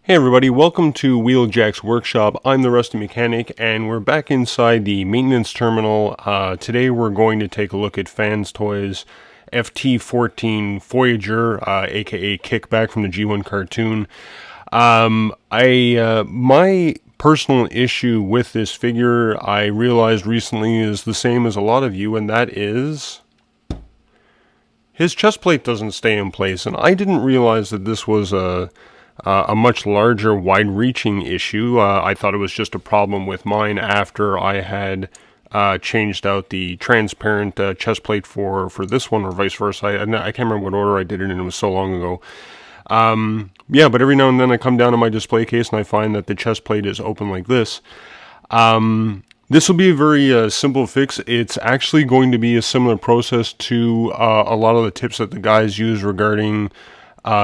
Hey everybody, welcome to Wheeljack's Workshop. I'm the Rusty Mechanic and we're back inside the maintenance terminal. Today we're going to take a look at Fans Toys FT-14 Forager, aka Kickback from the G1 cartoon. My personal issue with this figure, I realized recently, is the same as a lot of you, and that is his chest plate doesn't stay in place. And I didn't realize that this was a much larger, wide-reaching issue. I thought it was just a problem with mine after I had changed out the transparent chest plate for this one, or vice versa. I can't remember what order I did it in. It was so long ago. Yeah, but every now and then I come down to my display case and I find that the chest plate is open like this. This will be a very simple fix. It's actually going to be a similar process to a lot of the tips that the guys use regarding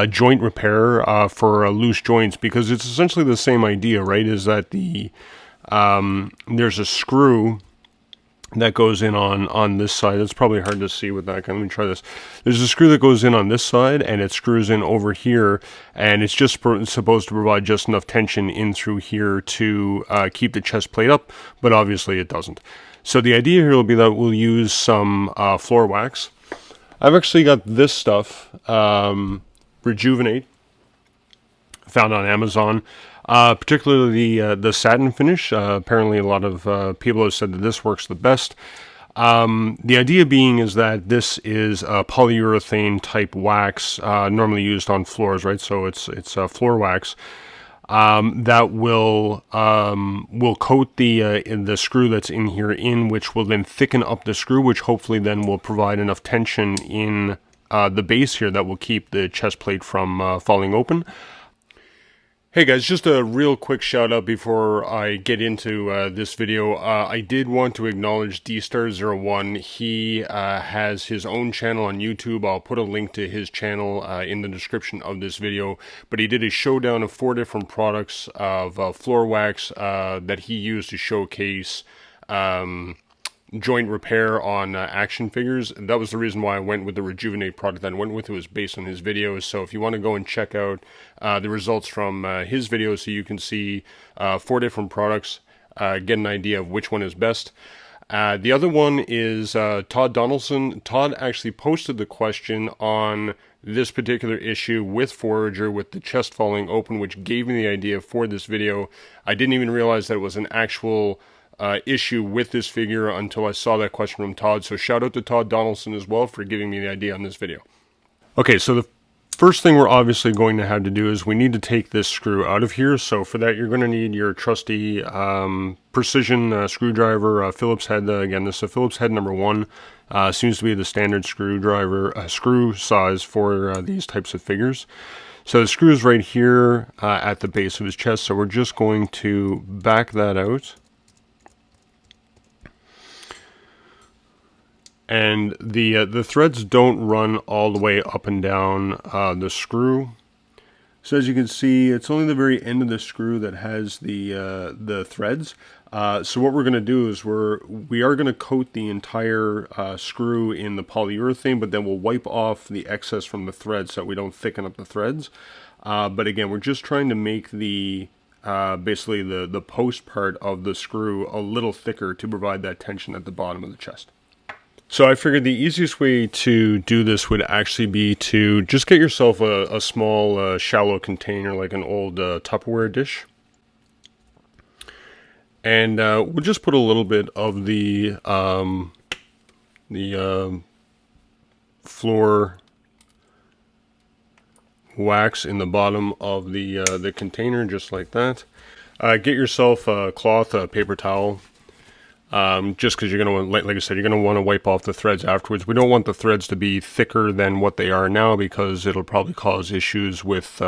joint repair for loose joints, because it's essentially the same idea, right? Is that there's a screw that goes in on this side. It's probably hard to see with that. Let me try this. There's a screw that goes in on this side, and it screws in over here, and it's just supposed to provide just enough tension in through here to keep the chest plate up, but obviously it doesn't. So the idea here will be that we'll use some floor wax. I've actually got this stuff, Rejuvenate, found on Amazon, particularly the satin finish. Apparently a lot of people have said that this works the best. The idea being is that this is a polyurethane type wax, normally used on floors, right? So it's floor wax that will coat the screw that's in here which will then thicken up the screw, which hopefully then will provide enough tension in the base here that will keep the chest plate from falling open. Hey guys, just a real quick shout out before I get into this video. I did want to acknowledge DStar01. He has his own channel on YouTube. I'll put a link to his channel in the description of this video. But he did a showdown of 4 different products of floor wax that he used to showcase joint repair on action figures. And that was the reason why I went with the Rejuvenate product that I went with. It was based on his videos. So if you want to go and check out the results from his videos so you can see 4 different products, get an idea of which one is best. The other one is Todd Donaldson. Todd actually posted the question on this particular issue with Forager with the chest falling open, which gave me the idea for this video. I didn't even realize that it was an actual issue with this figure until I saw that question from Todd. So shout out to Todd Donaldson as well for giving me the idea on this video. Okay, so the first thing we're obviously going to have to do is we need to take this screw out of here. So for that, you're going to need your trusty precision screwdriver, Phillips head. Again, this is a Phillips head number 1. Seems to be the standard screw size for these types of figures. So the screw is right here at the base of his chest. So we're just going to back that out. And the threads don't run all the way up and down the screw. So as you can see, it's only the very end of the screw that has the threads. So what we're going to do is we are going to coat the entire screw in the polyurethane, but then we'll wipe off the excess from the threads so that we don't thicken up the threads. But again, we're just trying to make the basically the post part of the screw a little thicker to provide that tension at the bottom of the chest. So I figured the easiest way to do this would actually be to just get yourself a small shallow container, like an old Tupperware dish. And we'll just put a little bit of the floor wax in the bottom of the container, just like that. Get yourself a cloth, a paper towel. Just because you're going to, like I said, you're going to want to wipe off the threads afterwards. We don't want the threads to be thicker than what they are now because it'll probably cause issues with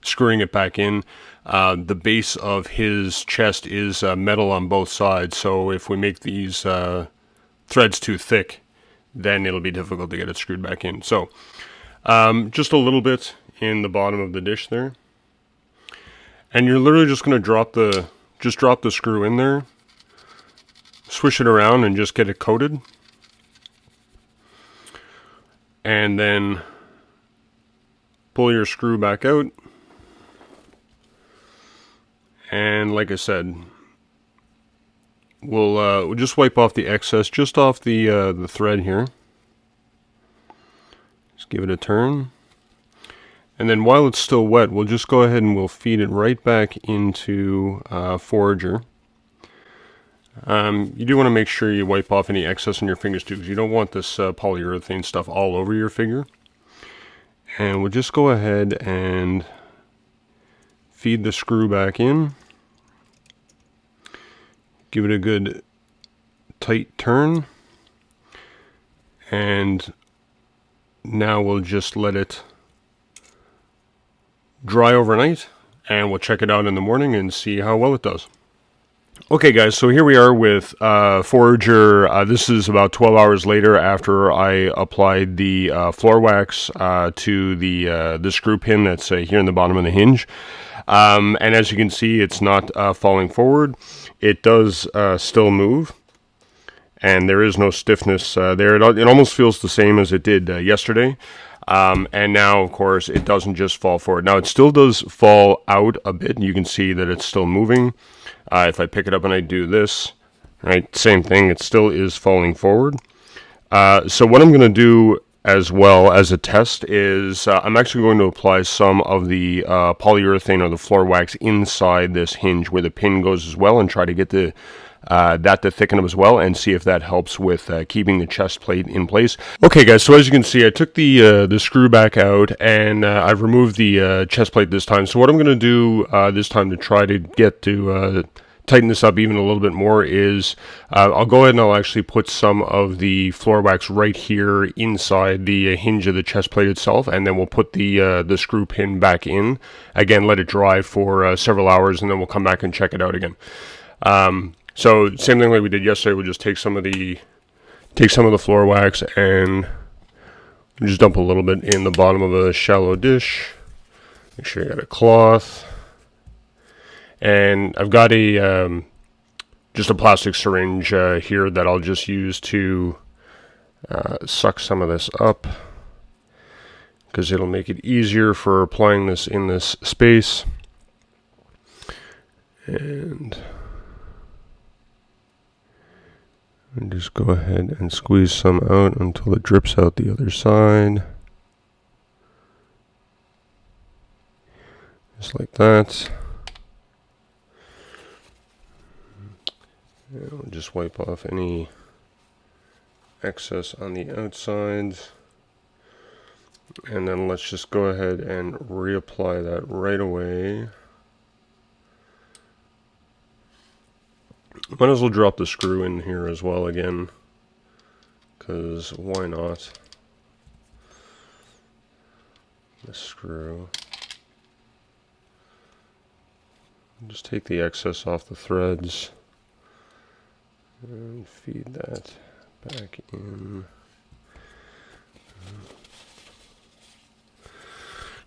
screwing it back in. The base of his chest is metal on both sides, so if we make these threads too thick, then it'll be difficult to get it screwed back in. So just a little bit in the bottom of the dish there. And you're literally just going to drop the screw in there. Swish it around and just get it coated. And then pull your screw back out. And like I said, we'll just wipe off the excess just off the thread here. Just give it a turn. And then while it's still wet, we'll just go ahead and we'll feed it right back into Forager. You do want to make sure you wipe off any excess on your fingers too, because you don't want this polyurethane stuff all over your finger. And we'll just go ahead and feed the screw back in. Give it a good tight turn. And now we'll just let it dry overnight, and we'll check it out in the morning and see how well it does. Okay guys, so here we are with Forager. This is about 12 hours later after I applied the floor wax to the screw pin that's here in the bottom of the hinge. And as you can see, it's not falling forward. It does still move, and there is no stiffness there. It almost feels the same as it did yesterday. And now, of course, it doesn't just fall forward. Now, it still does fall out a bit. You can see that it's still moving. If I pick it up and I do this, right, same thing. It still is falling forward. So what I'm going to do as well as a test is I'm actually going to apply some of the polyurethane or the floor wax inside this hinge where the pin goes as well, and try to get that to thicken up as well, and see if that helps with keeping the chest plate in place. Okay guys, so as you can see, I took the screw back out, and I've removed the chest plate this time. So what I'm going to do this time to try to get to tighten this up even a little bit more is I'll go ahead and I'll actually put some of the floor wax right here inside the hinge of the chest plate itself, and then we'll put the screw pin back in. Again, let it dry for several hours, and then we'll come back and check it out again. So same thing like we did yesterday. We'll just take some of the floor wax and just dump a little bit in the bottom of a shallow dish. Make sure you got a cloth, and I've got a just a plastic syringe here that I'll just use to suck some of this up, because it'll make it easier for applying this in this space. And just go ahead and squeeze some out until it drips out the other side. Just like that. And we'll just wipe off any excess on the outsides. And then let's just go ahead and reapply that right away. Might as well drop the screw in here as well again, because why not? The screw. Just take the excess off the threads and feed that back in.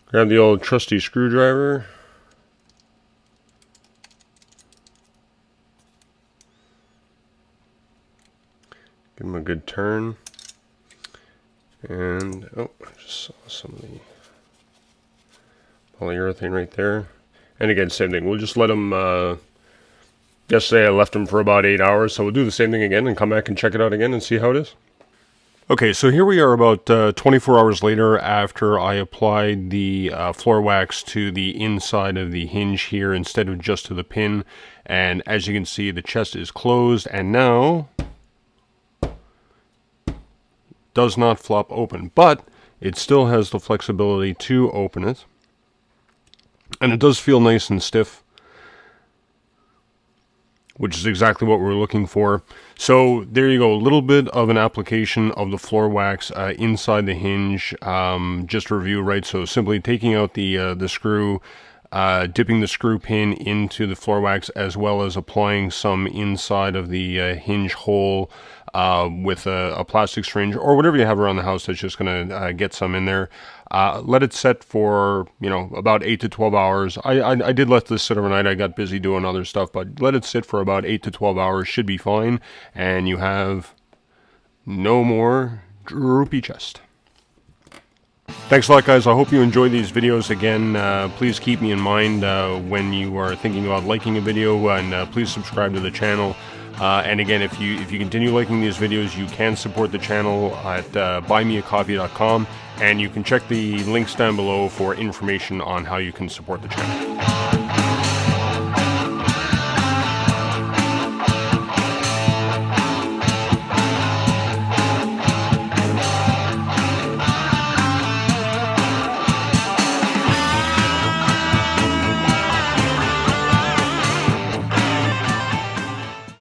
Grab the old trusty screwdriver. Give them a good turn. And, oh, I just saw some of the polyurethane right there. And again, same thing. We'll just let them, yesterday I left them for about 8 hours, so we'll do the same thing again and come back and check it out again and see how it is. Okay, so here we are about 24 hours later after I applied the floor wax to the inside of the hinge here instead of just to the pin. And as you can see, the chest is closed, and now does not flop open, but it still has the flexibility to open it, and it does feel nice and stiff, which is exactly what we're looking for. So there you go, a little bit of an application of the floor wax inside the hinge. Just to review, right? So simply taking out the screw, dipping the screw pin into the floor wax, as well as applying some inside of the hinge hole with a plastic syringe or whatever you have around the house that's just going to get some in there. Let it set for, about 8 to 12 hours. I did let this sit overnight. I got busy doing other stuff, but let it sit for about 8 to 12 hours. Should be fine. And you have no more droopy chest. Thanks a lot, guys. I hope you enjoy these videos. Again, please keep me in mind when you are thinking about liking a video, and please subscribe to the channel. And again, if you continue liking these videos, you can support the channel at buymeacoffee.com, and you can check the links down below for information on how you can support the channel.